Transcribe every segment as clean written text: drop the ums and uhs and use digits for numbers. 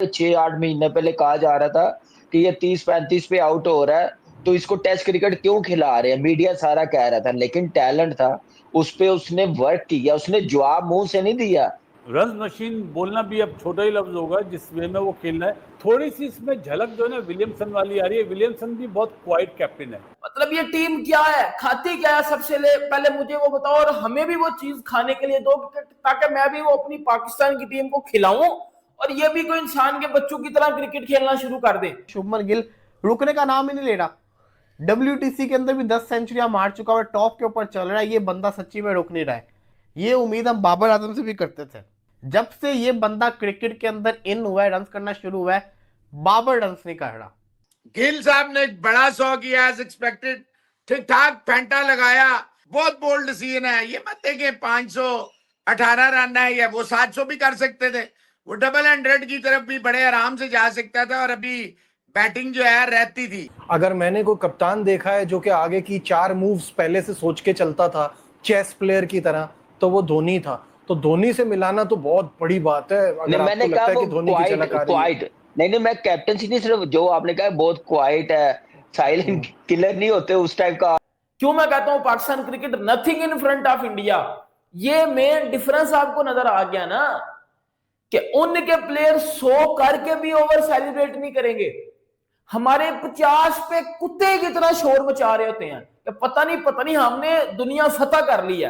6-8 महीने पहले कहा जा रहा था कि ये 30-35 पे आउट हो रहा है, तो इसको टेस्ट क्रिकेट क्यों खिला रहे हैं? मीडिया सारा कह रहा था, लेकिन टैलेंट था, उस पे उसने वर्क किया, उसने जवाब मुँह से नहीं दिया। रन मशीन बोलना भी अब छोटा ही लफ्ज होगा जिस वे में वो खेल रहा है। थोड़ी सी इसमें झलक जो है ना विलियमसन वाली आ रही है। विलियमसन भी बहुत क्वाइट कैप्टन है। मतलब ये टीम क्या है, खाती क्या है, सबसे पहले मुझे वो बताओ, और हमें भी वो चीज खाने के लिए दो ताकि मैं भी वो अपनी पाकिस्तान की टीम को खिलाऊं और ये भी कोई इंसान के बच्चों की तरह क्रिकेट खेलना शुरू कर दे। शुभमन गिल रुकने का नाम ही नहीं ले रहा। WTC के अंदर भी 10 सेंचुरियां मार चुका है, टॉप के ऊपर चल रहा है। ये बंदा सच्ची में रुक नहीं रहा है। ये उम्मीद हम बाबर आजम से भी करते थे। जब से ये बंदा क्रिकेट के अंदर इन हुआ है, रन करना शुरू हुआ है, बाबर रन नहीं कर रहा। गिल साहब ने बड़ा 100 किया एज एक्सपेक्टेड, ठीक ठाक फेंटा लगाया, बहुत बोल्ड डिसीजन है। ये मत देखें 518 रन है, या वो 700 भी कर सकते थे। वो डबल 100 की तरफ भी बड़े आराम से जा सकता था, और अभी बैटिंग जो है रहती थी। अगर मैंने कोई कप्तान देखा है जो कि आगे की 4 मूव्स पहले से सोच के चलता था चेस प्लेयर की तरह, तो वो धोनी था। तो धोनी से मिलाना तो बहुत बड़ी बात है। अगर आपको लगता है कि धोनी की झलक आ रही है। नहीं, मैं कैप्टनसी नहीं, सिर्फ जो आपने कहा बहुत क्वाइट है, साइलेंट किलर नहीं होते उस टाइप का। क्यों मैं कहता हूं Pakistan cricket nothing in front of India. ये मेन डिफरेंस आपको नजर आ गया ना कि उनके प्लेयर 100 करके भी ओवर सेलिब्रेट नहीं करेंगे। हमारे 50 पे कुत्ते की तरह शोर मचा रहे होते हैं कि पता नहीं हमने दुनिया फतह कर ली है,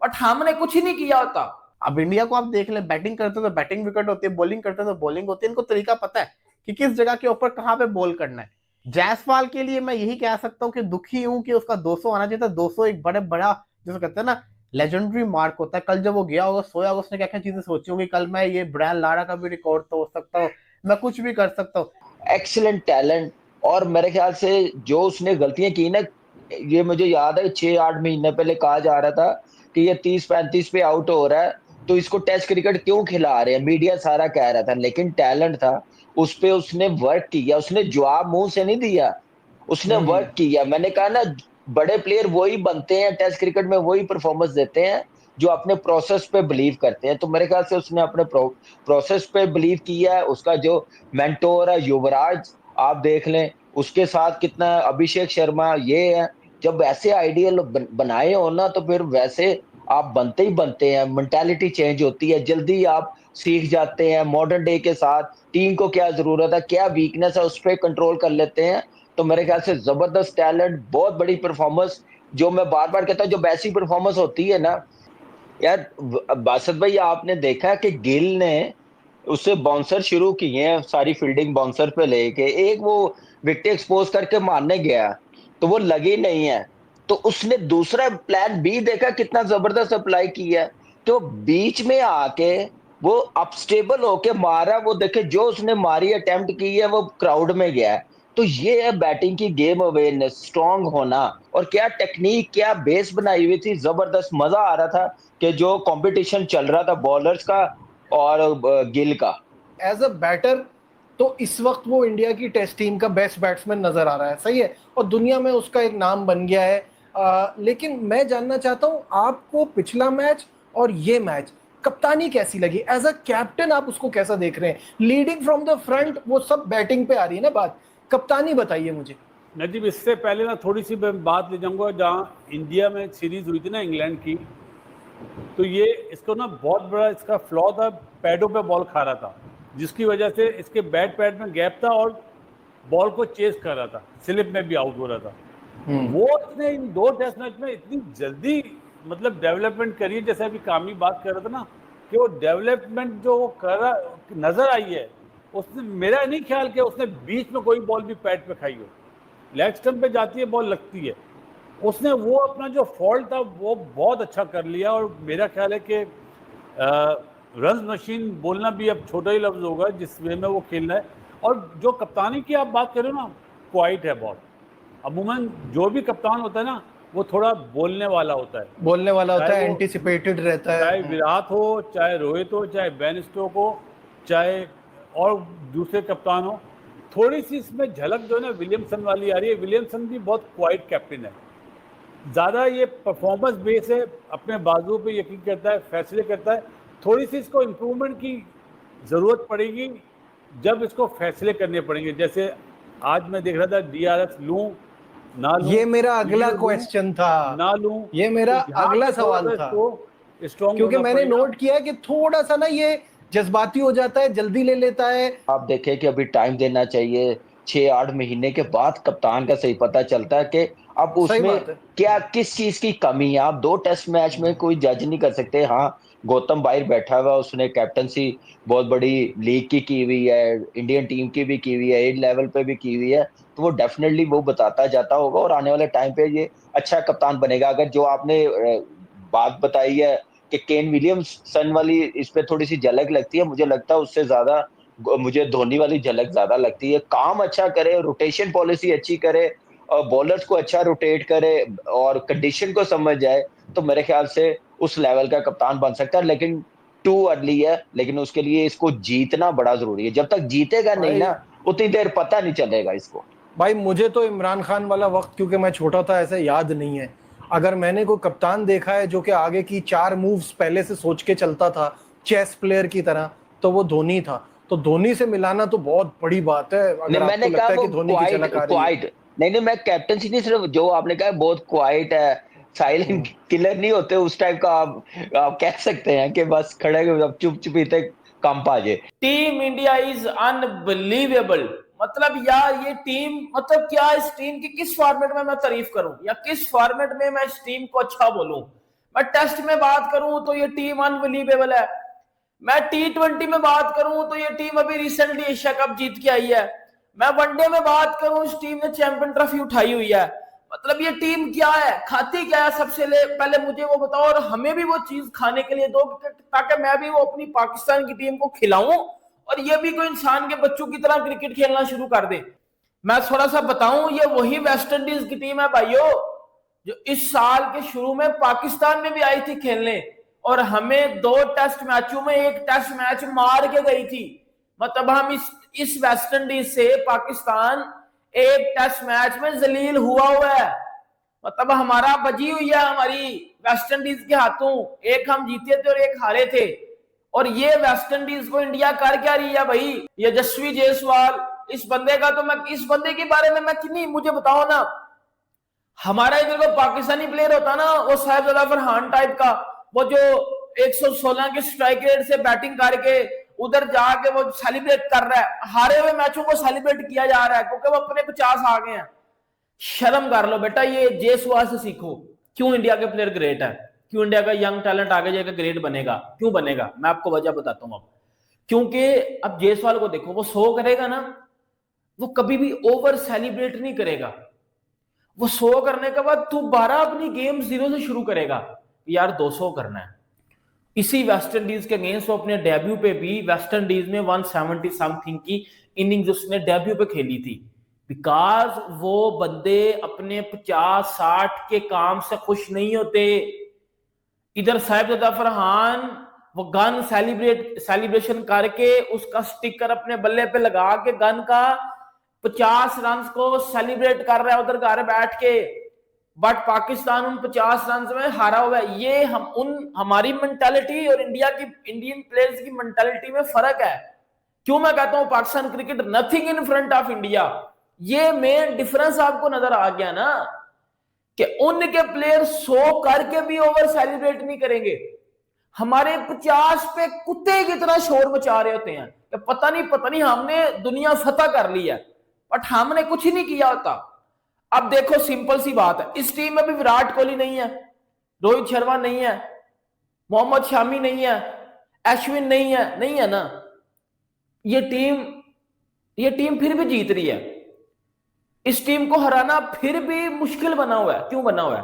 बट हमने कुछ ही नहीं किया होता। अब इंडिया को आप देख ले, बैटिंग करते तो बैटिंग विकेट होती है, बॉलिंग करते तो बॉलिंग होती है। इनको तरीका पता है कि किस जगह के ऊपर कहां पे बॉल करना है। जायसवाल के लिए मैं यही कह सकता हूं कि दुखी हूं कि उसका 200 आना चाहिए था। 200 एक बड़ा जिसे कहते हैं ना लेजेंडरी मार्क होता है। कल जब वो गया होगा, सोया होगा, उसने क्या क्या चीजें सोची होंगी, कल मैं ये ब्रायन लारा का भी रिकॉर्ड तो हो सकता हूँ, मैं कुछ भी कर सकता हूँ। Excellent talent. और मेरे ख्याल से जो उसने गलतियां की ना, ये मुझे याद है 6-8 महीने पहले कहा जा रहा था कि ये 30-35 पे आउट हो रहा है, तो इसको टेस्ट क्रिकेट क्यों खिला रहे हैं? मीडिया सारा कह रहा था, लेकिन टैलेंट था, उस पे उसने वर्क किया, उसने जवाब मुंह से नहीं दिया, उसने वर्क किया। मैंने कहा ना, बड़े प्लेयर वही बनते हैं टेस्ट क्रिकेट में, वही परफॉर्मेंस देते हैं जो अपने प्रोसेस पे बिलीव करते हैं। तो मेरे ख्याल से उसने अपने प्रोसेस पे बिलीव किया है। उसका जो मेंटोर है युवराज, आप देख लें उसके साथ कितना, अभिषेक शर्मा, ये है। जब ऐसे आइडियल बनाए हो ना, तो फिर वैसे आप बनते ही बनते हैं। मेंटालिटी चेंज होती है, जल्दी आप सीख जाते हैं। मॉडर्न डे के साथ टीम को क्या जरूरत है, क्या वीकनेस है, उस पर कंट्रोल कर लेते हैं। तो मेरे ख्याल से जबरदस्त टैलेंट, बहुत बड़ी परफॉर्मेंस। जो मैं बार बार कहता हूँ, जब ऐसी परफॉर्मेंस होती है ना यार, बासत भाई, आपने देखा कि गिल ने उससे बाउंसर शुरू किए हैं, सारी फील्डिंग बाउंसर पे लेके, एक वो विकेट एक्सपोज करके मारने गया तो वो लगी नहीं है, तो उसने दूसरा प्लान बी देखा, कितना जबरदस्त अप्लाई किया है। तो बीच में आके वो अपस्टेबल होके मारा, वो देखे जो उसने मारी अटेम्प्ट की है वो क्राउड में गया है। तो ये है बैटिंग की गेम अवेयरनेस, स्ट्रांग होना। और क्या टेक्निक, क्या बेस बनाई हुई थी, जबरदस्त। मजा आ रहा था कि जो कंपटीशन चल रहा था बॉलर्स का और गिल का। एज अ बैटर तो इस वक्त वो इंडिया की टेस्ट टीम का बेस्ट बैट्समैन नजर आ रहा है, सही है, और दुनिया में उसका एक नाम बन गया है। लेकिन मैं जानना चाहता हूं आपको पिछला मैच और ये मैच कप्तानी कैसी लगी? एज अ कैप्टन आप उसको कैसा देख रहे हैं? लीडिंग फ्रॉम द फ्रंट, वो सब बैटिंग पे आ रही है ना बात, कप्तानी बताइए मुझे। नजीब, इससे पहले ना थोड़ी सी मैं बात ले जाऊंगा। जहाँ इंडिया में सीरीज हुई थी ना इंग्लैंड की, तो ये इसको ना बहुत बड़ा इसका फ्लॉ था, पैडों पे बॉल खा रहा था, जिसकी वजह से इसके बैट पैड में गैप था और बॉल को चेस कर रहा था, स्लिप में भी आउट हो रहा था। वो इसने इन 2 टेस्ट मैच में इतनी जल्दी मतलब डेवलपमेंट करी है, जैसे अभी कामी बात कर रहा था ना कि वो डेवलपमेंट जो वो कर रहा नजर आई है। उसने, मेरा नहीं ख्याल कि उसने बीच में कोई बॉल भी पैड पे खाई हो। लेग स्टंप पे जाती है बॉल, लगती है। उसने वो अपना जो फॉल्ट था वो बहुत अच्छा कर लिया। और मेरा ख्याल है कि रन मशीन बोलना भी अब छोटा ही लफ्ज होगा जिस वे में वो खेल रहा है। और जो कप्तानी की आप बात करें ना, क्वाइट है बहुत। अमूमन जो भी कप्तान होता है ना, वो थोड़ा बोलने वाला होता है, एंटिसिपेटेड रहता है। चाहे विराट हो, चाहे रोहित हो, चाहे बेन स्टोक हो, चाहे और दूसरे कप्तान हो। थोड़ी सी इसमें झलक जो है ना विलियमसन वाली आ रही है। विलियमसन भी बहुत क्वाइट कैप्टन है, ज़्यादा ये परफॉर्मेंस बेस है, अपने बाजू पे यकीन करता है, फैसले करता है। थोड़ी सी इसको इम्प्रूवमेंट की ज़रूरत पड़ेगी। जब इसको फैसले करने पड़ेंगे, जैसे आज मैं देख रहा था DRS लूं ना लूं, ये मेरा अगला लूं, क्वेश्चन था, ना लूं, ये मेरा तो यहाँ अगला पे थोड़ा सवाल सा था, इसको स्ट्रॉन्ग क्योंकि होना मैंने पड़ेगा। नोट किया कि थोड़ा सा ना ये जज्बाती हो जाता है, जल्दी ले लेता है। आप देखें कि अभी टाइम देना चाहिए, 6-8 महीने के बाद कप्तान का सही पता चलता है कि अब सही उसमें बात है। क्या किस चीज की कमी है। आप 2 टेस्ट मैच में कोई जज नहीं कर सकते। हाँ, गौतम बाहर बैठा हुआ, उसने कैप्टनसी बहुत बड़ी लीग की हुई है, इंडियन टीम की भी की हुई है, एज लेवल पे भी की हुई है, तो वो डेफिनेटली वो बताता जाता होगा और आने वाले टाइम पे ये अच्छा कप्तान बनेगा। अगर जो आपने बात बताई है कि केन विलियमसन वाली, इस पे थोड़ी सी झलक लगती है, मुझे लगता है उससे ज्यादा मुझे धोनी वाली झलक ज्यादा लगती है। काम अच्छा करे, रोटेशन पॉलिसी अच्छी करे और बॉलर्स को अच्छा रोटेट करे और कंडीशन को समझ जाए, तो मेरे ख्याल से उस लेवल का कप्तान बन सकता है। लेकिन टू अर्ली है, लेकिन उसके लिए इसको जीतना बड़ा जरूरी है। जब तक जीतेगा नहीं भाई ना, उतनी देर पता नहीं चलेगा इसको। भाई मुझे तो इमरान खान वाला वक्त, क्योंकि मैं छोटा था, ऐसे याद नहीं है। अगर मैंने कोई कप्तान देखा है जो कि आगे की 4 मूव्स पहले से सोच के चलता था, चेस प्लेयर की तरह, तो वो धोनी था। तो धोनी से मिलाना तो बहुत बड़ी बात है, नहीं, अगर मैंने आपको कहा लगता है वो कि धोनी की झलक आ रही है। क्वाइट। नहीं, मैं कैप्टनसी नहीं, सिर्फ जो आपने कहा बहुत क्वाइट है, साइलेंट किलर नहीं होते उस टाइप का, आप कह सकते हैं कि बस खड़े चुप चुपीते काम पा जाए। Team India is unbelievable. मतलब यार ये टीम, मतलब क्या इस टीम की किस फॉर्मेट में मैं तारीफ करूं या किस फॉर्मेट में मैं इस टीम को अच्छा बोलूं। मैं टेस्ट में बात करूं तो ये टीम अनबिलीवेबल है। मैं T20 में बात करूं तो ये टीम अभी रिसेंटली एशिया कप जीत के आई है। मैं वनडे में बात करूं, इस टीम ने चैंपियन ट्रॉफी उठाई हुई है। मतलब ये टीम क्या है, खाती क्या है, सबसे पहले मुझे वो बताओ, और हमें भी वो चीज खाने के लिए दो ताकि मैं भी वो अपनी पाकिस्तान की टीम को खिलाऊं और ये भी कोई इंसान के बच्चों की तरह क्रिकेट खेलना शुरू कर दे। मैं थोड़ा सा बताऊं, ये वही वेस्ट इंडीज की टीम है भाइयों जो इस साल के शुरू में पाकिस्तान में भी आई थी खेलने और हमें 2 टेस्ट मैचों में 1 टेस्ट मैच मार के गई थी। मतलब हम इस वेस्ट इंडीज से पाकिस्तान 1 टेस्ट मैच में जलील हुआ है। मतलब हमारा बजी हुई है हमारी वेस्ट इंडीज के हाथों। 1 हम जीते थे और 1 हारे थे। और ये वेस्ट इंडीज को इंडिया कर क्या रही है भाई, ये यशस्वी जायसवाल, इस बंदे का तो मैं, इस बंदे के बारे में मैं कितनी, मुझे बताओ ना, हमारा इधर को पाकिस्तानी प्लेयर होता ना वो साहिबजादा फरहान टाइप का, वो जो 116 के स्ट्राइक रेट से बैटिंग करके उधर जाके वो सेलिब्रेट कर रहा है, हारे हुए मैचों को सेलिब्रेट किया जा रहा है क्योंकि वो अपने 50 आ गए हैं। शर्म कर लो बेटा, ये जायसवाल से सीखो। क्यों इंडिया के प्लेयर ग्रेट है, क्यों इंडिया का यंग टैलेंट आगे जाकर ग्रेट बनेगा, क्यों बनेगा, मैं आपको वजह बताता हूं अब। क्योंकि अब जायसवाल को देखो, वो 100 करेगा ना, वो कभी भी ओवर सेलिब्रेट नहीं करेगा। वो 100 करने के बाद दोबारा अपनी गेम 0 से शुरू करेगा, यार 200 करना है। इसी वेस्ट इंडीज के अगेंस्ट वो अपने डेब्यू पे भी वेस्ट इंडीज में 170 समथिंग की इनिंग्स उसने डेब्यू पे खेली थी, बिकॉज वो बंदे अपने 50-60 के काम से खुश नहीं होते। इधर साहिबजादा फरहान वो गन सेलिब्रेशन करके उसका स्टिकर अपने बल्ले पे लगा के गन का 50 रन को सेलिब्रेट कर रहा है उधर घर बैठ के, बट पाकिस्तान उन 50 रन में हारा हुआ है। ये हमारी मेंटालिटी और इंडियन प्लेयर्स की मेंटालिटी में फर्क है। क्यों मैं कहता हूं Pakistan cricket nothing in front of India, ये मेन डिफरेंस आपको नजर आ गया ना कि उनके प्लेयर 100 करके भी ओवर सेलिब्रेट नहीं करेंगे। हमारे 50 पे कुत्ते की तरह शोर मचा रहे होते हैं कि पता नहीं हमने दुनिया फतह कर ली है, बट हमने कुछ ही नहीं किया होता। अब देखो सिंपल सी बात है, इस टीम में भी विराट कोहली नहीं है, रोहित शर्मा नहीं है, मोहम्मद शामी नहीं है, अश्विन नहीं है ना। ये टीम फिर भी जीत रही है। इस टीम को हराना फिर भी मुश्किल बना हुआ है। क्यों बना हुआ है?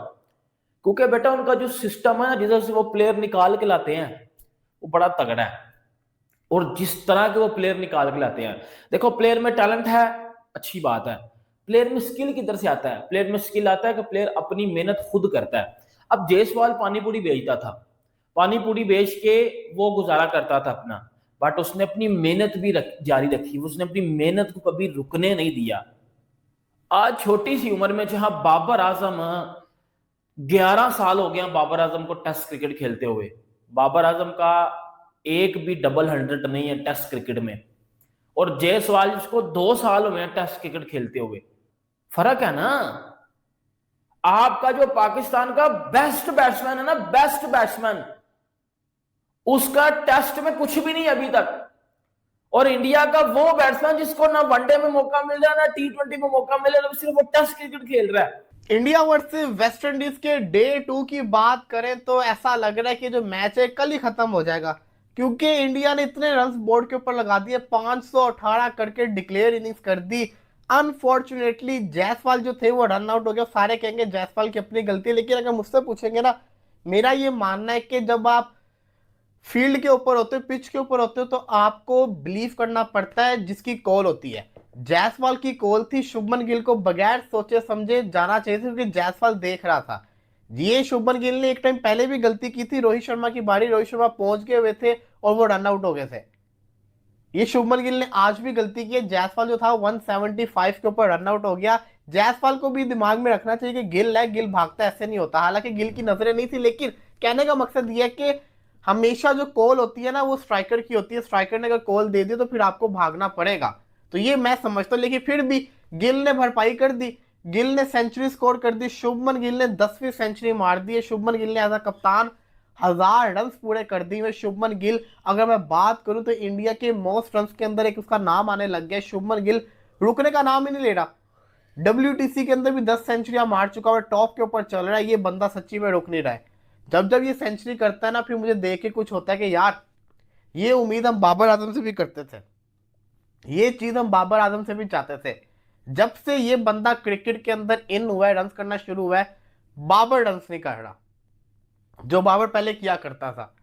क्योंकि बेटा उनका जो सिस्टम है जिस से वो प्लेयर निकाल के लाते हैं वो बड़ा तगड़ा है, और जिस तरह के वो प्लेयर निकाल के लाते हैं, देखो प्लेयर में टैलेंट है, अच्छी बात है, प्लेयर में स्किल किधर से आता है? प्लेयर में स्किल आता है कि प्लेयर अपनी मेहनत खुद करता है। अब जायसवाल पानीपुरी बेचता था, पानीपुरी बेच के वो गुजारा करता था अपना, बट उसने अपनी मेहनत भी जारी रखी, उसने अपनी मेहनत को कभी रुकने नहीं दिया। आज छोटी सी उम्र में, जहां बाबर आजम 11 साल हो गया बाबर आजम को टेस्ट क्रिकेट खेलते हुए, बाबर आजम का एक भी डबल 100 नहीं है टेस्ट क्रिकेट में, और जायसवाल जिसको 2 साल हुए टेस्ट क्रिकेट खेलते हुए। फर्क है ना। आपका जो पाकिस्तान का बेस्ट बैट्समैन है ना, बेस्ट बैट्समैन, उसका टेस्ट में कुछ भी नहीं अभी तक। और इंडिया का वो बैट्समैन जिसको ना वनडे में मौका मिल रहा है ना T20 में मौका मिल रहा है, सिर्फ वो टेस्ट क्रिकेट खेल रहा है। इंडिया वर्सेस वेस्ट इंडीज के डे 2 की बात करें तो ऐसा लग रहा है कि जो मैच है कल ही खत्म हो जाएगा, क्योंकि इंडिया ने इतने रन बोर्ड के ऊपर लगा दिए, 518 करके डिक्लेयर इनिंग्स कर दी। अनफॉर्चुनेटली जायसवाल जो थे वो रन आउट हो गए। सारे कहेंगे जायसवाल की अपनी गलती है, लेकिन अगर मुझसे पूछेंगे ना, मेरा ये मानना है कि जब आप फील्ड के ऊपर होते हो, पिच के ऊपर होते हो, तो आपको बिलीव करना पड़ता है जिसकी कॉल होती है। जायसवाल की कॉल थी, शुभमन गिल को बगैर सोचे समझे जाना चाहिए था, क्योंकि जायसवाल देख रहा था। ये शुभमन गिल ने एक टाइम पहले भी गलती की थी, रोहित शर्मा की बारी, रोहित शर्मा पहुंच गए हुए थे और वो रन आउट हो गए थे। ये शुभमन गिल ने आज भी गलती की है। जायसवाल जो था 175 के ऊपर रन आउट हो गया। जायसवाल को भी दिमाग में रखना चाहिए कि गिल है, गिल भागता ऐसे नहीं होता। हालांकि गिल की नजरें नहीं थी, लेकिन कहने का मकसद यह है कि हमेशा जो कॉल होती है ना वो स्ट्राइकर की होती है। स्ट्राइकर ने अगर कॉल दे दी तो फिर आपको भागना पड़ेगा, तो ये मैं समझता हूं। लेकिन फिर भी गिल ने भरपाई कर दी, गिल ने सेंचुरी स्कोर कर दी। शुभमन गिल ने 10वीं सेंचुरी मार दी है। शुभमन गिल ने एज अ कप्तान 1000 रन पूरे कर दिए हुए। शुभमन गिल, अगर मैं बात करूं तो इंडिया के मोस्ट रन के अंदर एक उसका नाम आने लग गया। शुभमन गिल रुकने का नाम ही नहीं ले रहा। WTC के अंदर भी 10 सेंचुरियां मार चुका है, टॉप के ऊपर चल रहा है। ये बंदा सच्ची में रुक नहीं रहा है। जब जब ये सेंचुरी करता है ना, फिर मुझे देख के कुछ होता है कि यार ये उम्मीद हम बाबर आजम से भी करते थे, ये चीज हम बाबर आजम से भी चाहते थे। जब से ये बंदा क्रिकेट के अंदर इन हुआ है, रन करना शुरू हुआ है, बाबर रन नहीं कर रहा जो बाबर पहले किया करता था।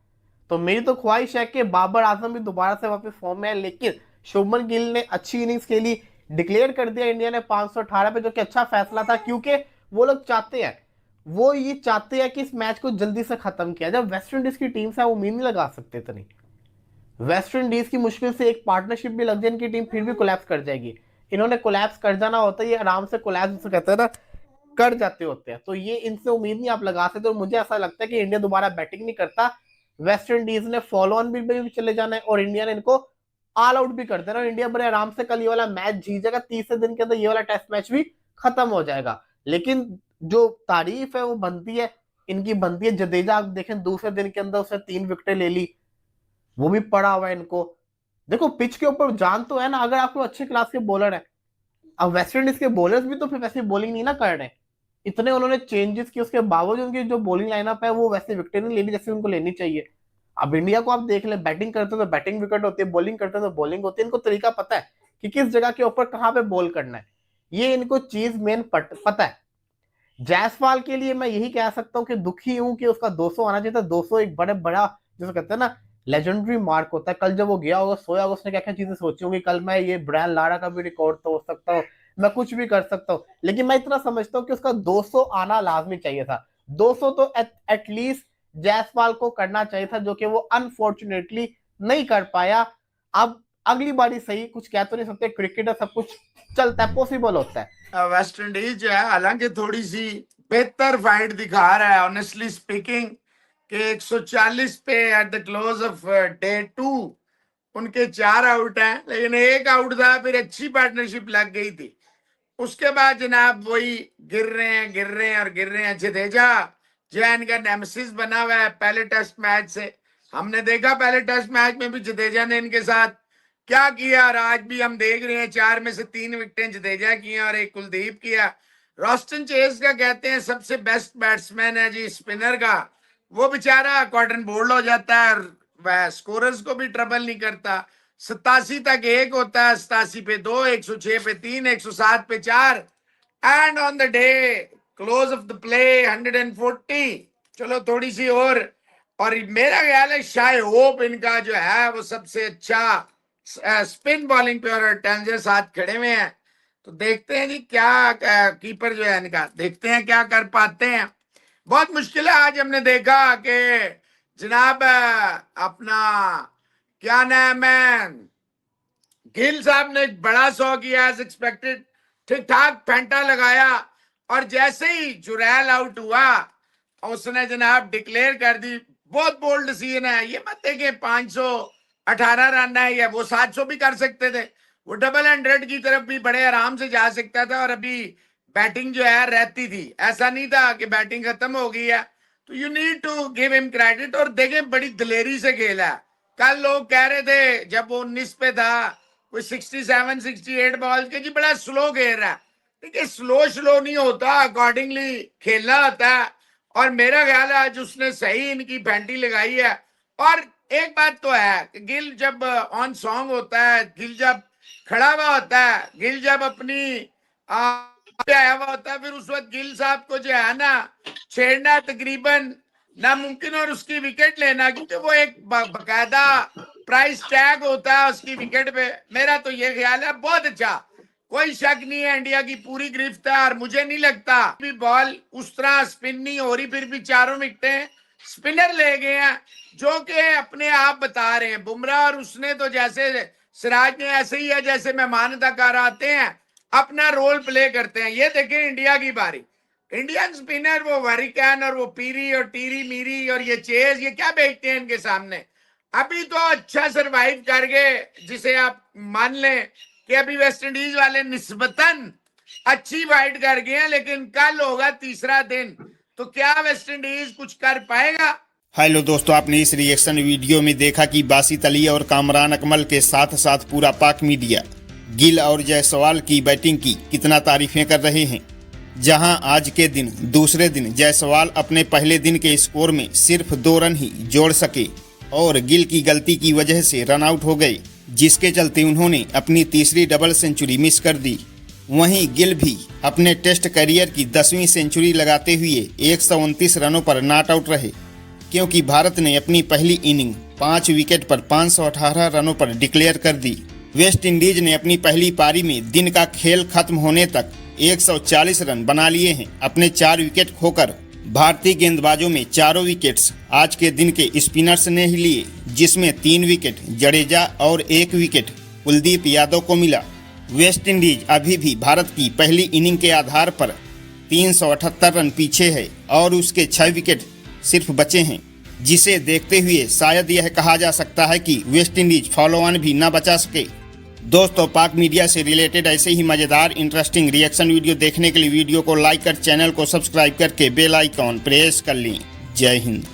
तो मेरी तो ख्वाहिश है कि बाबर आजम भी दोबारा से वापस फॉर्म में है। लेकिन शुभमन गिल ने अच्छी इनिंग्स खेली, डिक्लेयर कर दिया इंडिया ने 518 पे, जो कि अच्छा फैसला था, क्योंकि वो लोग चाहते हैं, वो ये चाहते हैं कि इस मैच को जल्दी से खत्म किया। जब वेस्ट इंडीज की टीम से उम्मीद नहीं लगा सकते इतनी। वेस्ट इंडीज की मुश्किल से एक पार्टनरशिप भी लग जाए, इनकी टीम फिर भी कोलैप्स कर जाएगी। इन्होंने कोलैप्स कर जाना होता है, ये आराम से कोलैप्स जिसे कहते हैं ना, कर जाते होते हैं। तो ये इनसे उम्मीद नहीं आप लगा सकते। और मुझे ऐसा लगता है कि इंडिया दोबारा बैटिंग नहीं करता, वेस्ट इंडीज ने फॉलो ऑन भी चले जाना है और इंडिया ने इनको ऑल आउट भी कर देना। इंडिया बड़े आराम से कल ये वाला मैच जीत जाएगा, 30 दिन के अंदर ये वाला टेस्ट मैच भी खत्म हो जाएगा। लेकिन जो तारीफ है वो बनती है, इनकी बनती है। जडेजा आप देखें, दूसरे दिन के अंदर उसने 3 विकेटें ले ली, वो भी पड़ा हुआ है इनको। देखो पिच के ऊपर जान तो है ना, अगर आपको अच्छे क्लास के बॉलर है। अब वेस्ट इंडीज के बॉलर्स भी तो फिर वैसे बॉलिंग नहीं ना कर रहे, इतने उन्होंने चेंजेस किए, उसके बावजूद उनकी जो बॉलिंग लाइनअप है वो वैसे विकेट नहीं लेनी जैसे उनको लेनी चाहिए। अब इंडिया को आप देख ले, बैटिंग करते तो बैटिंग विकेट होती है, बॉलिंग करते तो बॉलिंग होती है। इनको तरीका पता है कि किस जगह के ऊपर कहां पे बॉल करना है, ये इनको चीज मेन पता है। जायसवाल के लिए मैं यही कह सकता हूँ कि दुखी हूं कि उसका 200 आना चाहिए था। 200 एक बड़ा जिसे कहते हैं ना लेजेंडरी मार्क होता है। कल जब वो गया होगा, सोया होगा, उसने क्या क्या चीजें सोची होंगी, कल मैं ये ब्रायन लारा का भी रिकॉर्ड तो हो सकता हूँ, मैं कुछ भी कर सकता हूँ। लेकिन मैं इतना समझता हूँ कि उसका 200 आना लाजमी चाहिए था। 200 तो एटलीस्ट जायसवाल को करना चाहिए था, जो कि वो अनफॉर्चुनेटली नहीं कर पाया। अब अगली बारी सही, कुछ कह तो नहीं सकते, क्रिकेट सब कुछ चलता है, पॉसिबल होता है। वेस्ट इंडीज जो है हालांकि थोड़ी सी बेहतर फाइट दिखा रहा है ऑनेस्टली स्पीकिंग, कि 140 पे at the close of day 2 उनके 4 आउट हैं, लेकिन एक आउट था, फिर अच्छी पार्टनरशिप लग गई थी। उसके बाद जनाब वही गिर रहे हैं। जडेजा जो है इनका नेमेसिस बना हुआ है पहले टेस्ट मैच से। हमने देखा पहले टेस्ट मैच में भी जडेजा ने इनके साथ क्या किया, और आज भी हम देख रहे हैं 4 में से 3 विकेटें जडेजा की हैं और एक कुलदीप किया। रॉस्टन चेस का कहते हैं सबसे बेस्ट बैट्समैन है जी स्पिनर का, वो बेचारा कॉटन बोल्ड हो जाता है, वह स्कोरर्स को भी ट्रबल नहीं करता। 87 तक 1 होता है, 87 पे 2, 106 पे 3, 107 पे 4, and on the day close of the play 140। चलो थोड़ी सी और मेरा ख्याल है शायद होप इनका जो है वो सबसे अच्छा स्पिन बॉलिंग पे, और टेंजर साथ खड़े हुए हैं। तो देखते हैं जी क्या कीपर जो है इनका, देखते हैं क्या कर पाते हैं। बहुत मुश्किल है। आज हमने देखा कि जनाब अपना क्या नाम है, गिल साहब ने बड़ा 100 किया एज एक्सपेक्टेड, ठीक ठाक फेंटा लगाया, और जैसे ही जुरैल आउट हुआ उसने जनाब डिक्लेयर कर दी। बहुत बोल्ड डिसीजन है, ये मत देखें 500 18 रन है या वो 700 भी कर सकते थे। वो डबल 100 की तरफ भी बड़े आराम से जा सकता था और अभी बैटिंग जो है रहती थी, ऐसा नहीं था कि बैटिंग खत्म हो गई है। तो you need to give him credit. और देखें बड़ी दलेरी से खेला। कल लोग कह रहे थे जब वो 19 पे था कोई 67 68 बॉल के जी बड़ा स्लो खेल रहा है। देखिए स्लो नहीं होता, अकॉर्डिंगली खेलना होता है। और मेरा ख्याल है आज उसने सही इनकी पैंटी लगाई है। और एक बात तो है कि गिल जब ऑन सॉन्ग होता है, गिल जब खड़ा हुआ होता है, गिल जब अपनी आया हुआ होता है, फिर उस वक्त गिल साहब को जो है ना छेड़ना तकरीबन नामुमकिन और उसकी विकेट लेना, क्योंकि वो एक बकायदा प्राइस टैग होता है उसकी विकेट पे। मेरा तो ये ख्याल है बहुत अच्छा, कोई शक नहीं है इंडिया की पूरी गिरफ्त है। और मुझे नहीं लगता भी बॉल उस तरह स्पिन नहीं हो रही, फिर भी चारों विकेटें स्पिनर ले गए हैं जो कि अपने आप बता रहे हैं। बुमराह और उसने तो जैसे सिराज ने ऐसे ही है जैसे मेहमान अदाकार आते हैं अपना रोल प्ले करते हैं। ये देखें इंडिया की बारी, इंडियन स्पिनर वो वरिकैन और वो पीरी और टीरी मीरी और ये चेज, ये क्या बेचते हैं इनके सामने। अभी तो अच्छा सरवाइव कर गए, जिसे आप मान लें कि अभी वेस्ट इंडीज वाले निस्बतन अच्छी फाइट कर गए हैं, लेकिन कल होगा तीसरा दिन, तो क्या वेस्ट इंडीज कुछ कर पाएगा। हेलो दोस्तों, आपने इस रिएक्शन वीडियो में देखा कि बासित अली और कामरान अकमल के साथ साथ पूरा पाक मीडिया गिल और जायसवाल की बैटिंग की कितना तारीफें कर रहे हैं। जहां आज के दिन दूसरे दिन जायसवाल अपने पहले दिन के स्कोर में सिर्फ 2 रन ही जोड़ सके और गिल की गलती की वजह से रन आउट हो गए, जिसके चलते उन्होंने अपनी तीसरी डबल सेंचुरी मिस कर दी। वहीं गिल भी अपने टेस्ट करियर की 10वीं सेंचुरी लगाते हुए 129 रनों पर नॉट आउट रहे, क्योंकि भारत ने अपनी पहली इनिंग 5 विकेट पर 518 रनों पर डिक्लेयर कर दी। वेस्ट इंडीज ने अपनी पहली पारी में दिन का खेल खत्म होने तक 140 रन बना लिए हैं अपने 4 विकेट खोकर। भारतीय गेंदबाजों में चारों विकेट्स आज के दिन के स्पिनर्स ने ही लिए, जिसमें 3 विकेट जडेजा और 1 विकेट कुलदीप यादव को मिला। वेस्ट इंडीज अभी भी भारत की पहली इनिंग के आधार पर 378 रन पीछे है और उसके 6 विकेट सिर्फ बचे हैं, जिसे देखते हुए शायद यह कहा जा सकता है कि वेस्ट इंडीज फॉलो ऑन भी न बचा सके। दोस्तों, पाक मीडिया से रिलेटेड ऐसे ही मज़ेदार इंटरेस्टिंग रिएक्शन वीडियो देखने के लिए वीडियो को लाइक कर चैनल को सब्सक्राइब करके बेल आइकॉन प्रेस कर लें। जय हिंद।